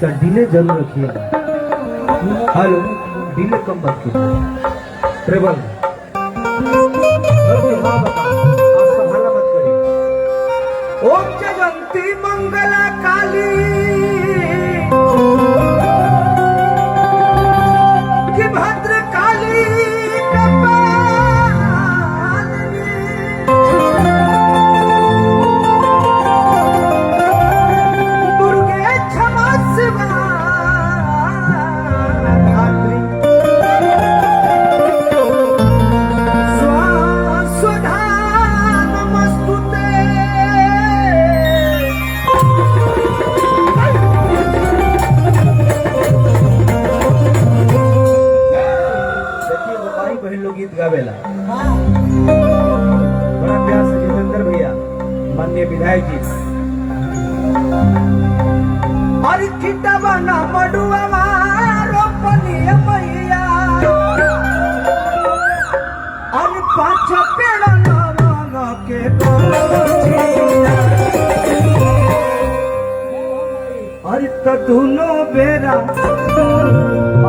इसका डिले जरूर रखिएगा। हेलो, डिले कम मत कीजिए। ट्रेवल हाँ बताओ, आप संभाला मत करिए। ओम जयंती मंगला काली कि भद्र काली गीत गावेला बड़ा प्यार से जितेंद्र भैया माननीय विधायक जी। अरे किटवा ना मडुआ रोपनिया मैया अरे पाँच पेड़ लगा के अरे तो दोनों बेरा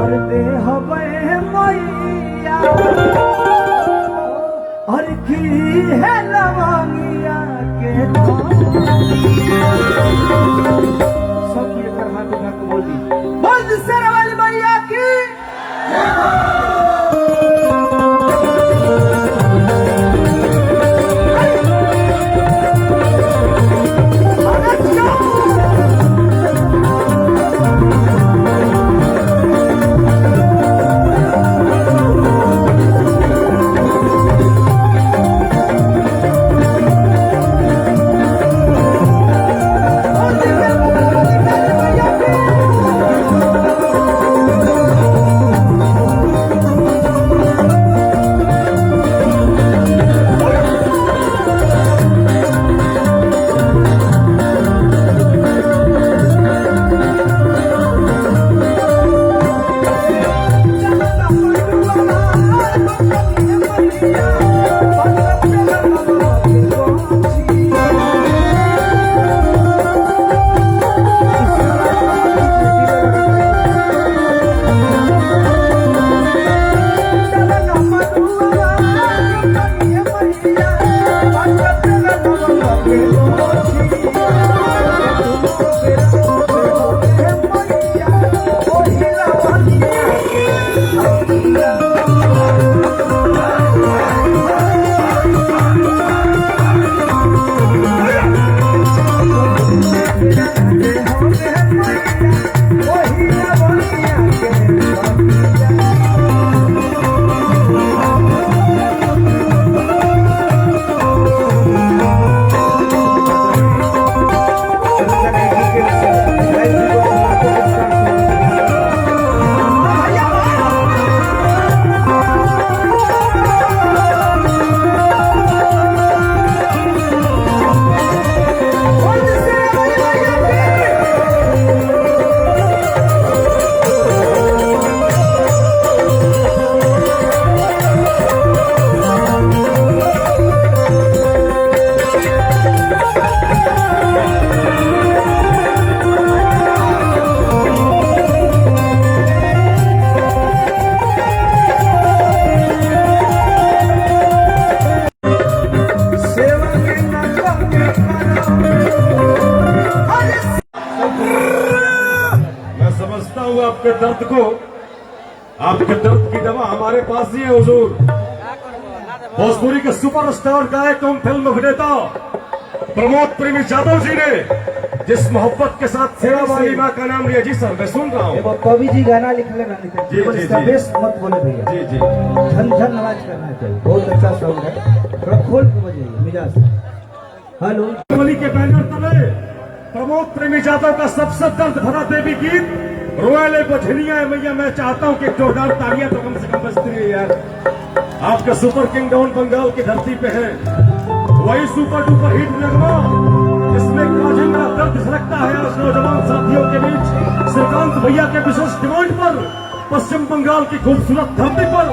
अरे दे हवे मैया और की है लवांगिया के सब ये करना दुखा को बोल दी सर वाली मैया की आपके दर्द को, आपके दर्द की दवा हमारे पास ही है हुजूर। भोजपुरी के सुपरस्टार गायक एवं फिल्म अभिनेता प्रमोद प्रेमी यादव जी ने जिस मोहब्बत के साथ सेवा वाली माँ का नाम लिया। जी सर, मैं सुन रहा हूँ। कवि जी गाना लिख लेना, जी मत बोले भैया। जी जी, झन आवाज करना चाहिए। बहुत अच्छा सॉन्ग है, थोड़ा खोल के बजाइए मिजाज। हेलो, के बैनर तले प्रमोद प्रेमी यादव का सबसे दर्द भरा देवी गीत रोयले को झिलिया मैया। मैं चाहता हूं कि जोरदार तालियां तो कम से कम बजती है यार। आपका सुपर किंग डाउन बंगाल की धरती पे है, वही सुपर डुपर हिट नगमा जिसमें काजिंदा दर्द झलकता है आज नौजवान साथियों के बीच। श्रीकांत भैया के विशेष डिमांड पर पश्चिम बंगाल की खूबसूरत धरती पर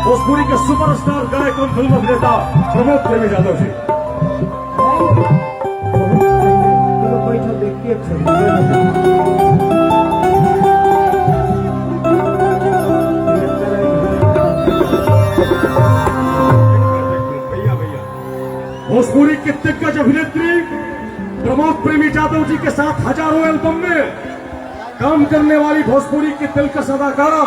भोजपुरी के सुपरस्टार गायक एवं फिल्म अभिनेता प्रमोद प्रेमी यादव जी। बैठो, देखिए भोजपुरी की दिग्गज अभिनेत्री प्रमोद प्रेमी यादव जी के साथ हजारों एल्बम में काम करने वाली भोजपुरी की दिलकश अदाकारा